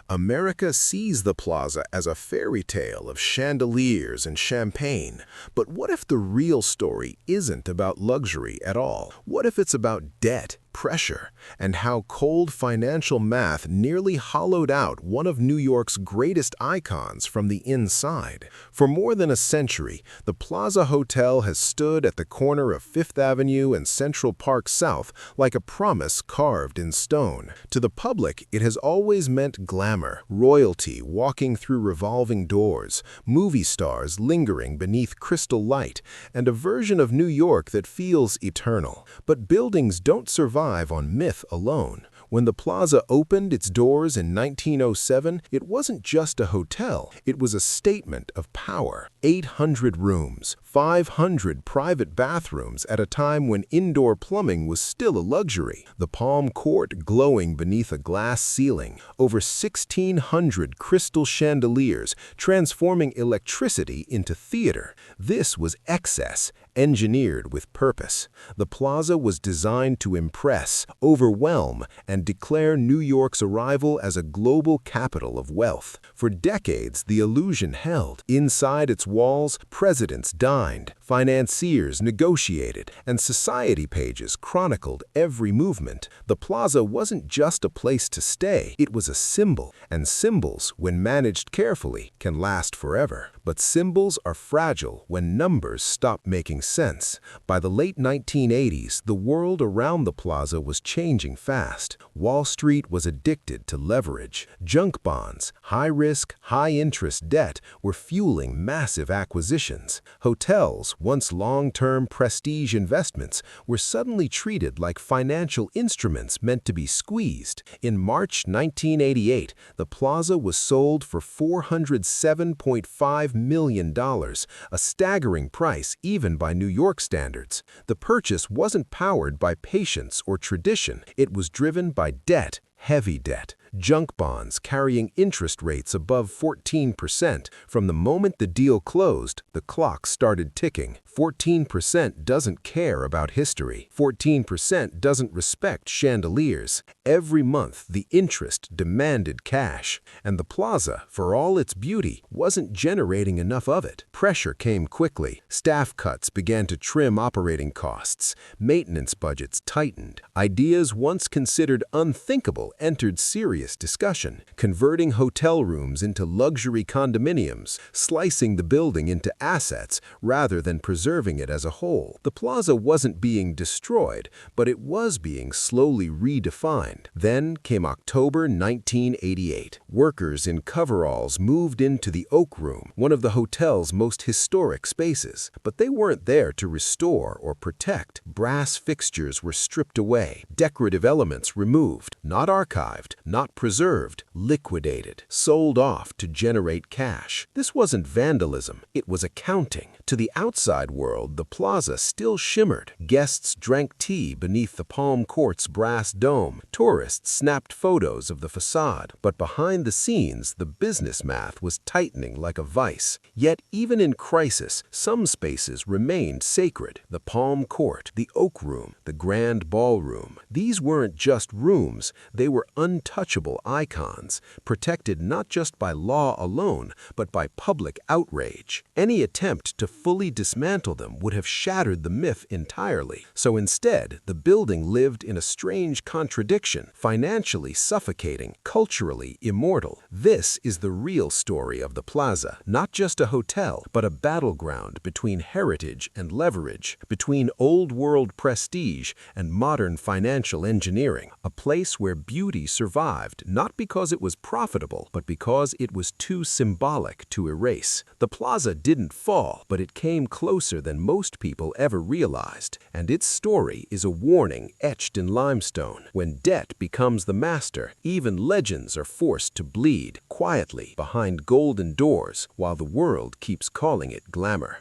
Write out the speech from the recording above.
America sees the plaza as a fairy tale of chandeliers and champagne. But what if the real story isn't about luxury at all? What if it's about debt, pressure, and how cold financial math nearly hollowed out one of New York's greatest icons from the inside? For more than a century, the Plaza Hotel has stood at the corner of Fifth Avenue and Central Park South like a promise carved in stone. To the public, it has always meant glamour, royalty walking through revolving doors, movie stars lingering beneath crystal light, and a version of New York that feels eternal. But buildings don't survive on myth alone. When the Plaza opened its doors in 1907, it wasn't just a hotel, it was a statement of power. 800 rooms, 500 private bathrooms at a time when indoor plumbing was still a luxury. The Palm Court glowing beneath a glass ceiling, over 1,600 crystal chandeliers transforming electricity into theater. This was excess, engineered with purpose. The Plaza was designed to impress, overwhelm, and declare New York's arrival as a global capital of wealth. For decades, the illusion held. Inside its walls, presidents dined, financiers negotiated, and society pages chronicled every movement. The Plaza wasn't just a place to stay, it was a symbol. And symbols, when managed carefully, can last forever. But symbols are fragile when numbers stop making sense. By the late 1980s, the world around the Plaza was changing fast. Wall Street was addicted to leverage. Junk bonds, high-risk, high-interest debt were fueling massive acquisitions. Hotels, once long-term prestige investments, were suddenly treated like financial instruments meant to be squeezed. In March 1988, the Plaza was sold for $407.5 million, a staggering price even by New York standards. The purchase wasn't powered by patience or tradition, it was driven by debt. Heavy debt, junk bonds carrying interest rates above 14%. From the moment the deal closed, the clock started ticking. 14% doesn't care about history. 14% doesn't respect chandeliers. Every month, the interest demanded cash, and the Plaza, for all its beauty, wasn't generating enough of it. Pressure came quickly. Staff cuts began to trim operating costs. Maintenance budgets tightened. Ideas once considered unthinkable entered serious discussion, converting hotel rooms into luxury condominiums, slicing the building into assets rather than preserving it as a whole. The Plaza wasn't being destroyed, but it was being slowly redefined. Then came October 1988. Workers in coveralls moved into the Oak Room, one of the hotel's most historic spaces. But they weren't there to restore or protect. Brass fixtures were stripped away, decorative elements removed, not archived, not preserved, liquidated, sold off to generate cash. This wasn't vandalism, it was accounting. To the outside world, the Plaza still shimmered. Guests drank tea beneath the Palm Court's brass dome. Tourists snapped photos of the facade. But behind the scenes, the business math was tightening like a vice. Yet, even in crisis, some spaces remained sacred. The Palm Court, the Oak Room, the Grand Ballroom. These weren't just rooms, they were untouchable icons, protected not just by law alone, but by public outrage. Any attempt to fully dismantle them would have shattered the myth entirely. So instead, the building lived in a strange contradiction, financially suffocating, culturally immortal. This is the real story of the Plaza, not just a hotel, but a battleground between heritage and leverage, between old-world prestige and modern financial engineering, a place where beauty survived not because it was profitable, but because it was too symbolic to erase. The Plaza didn't fall, but it came closer than most people ever realized, and its story is a warning etched in limestone. When debt becomes the master, even legends are forced to bleed quietly behind golden doors while the world keeps calling it glamour.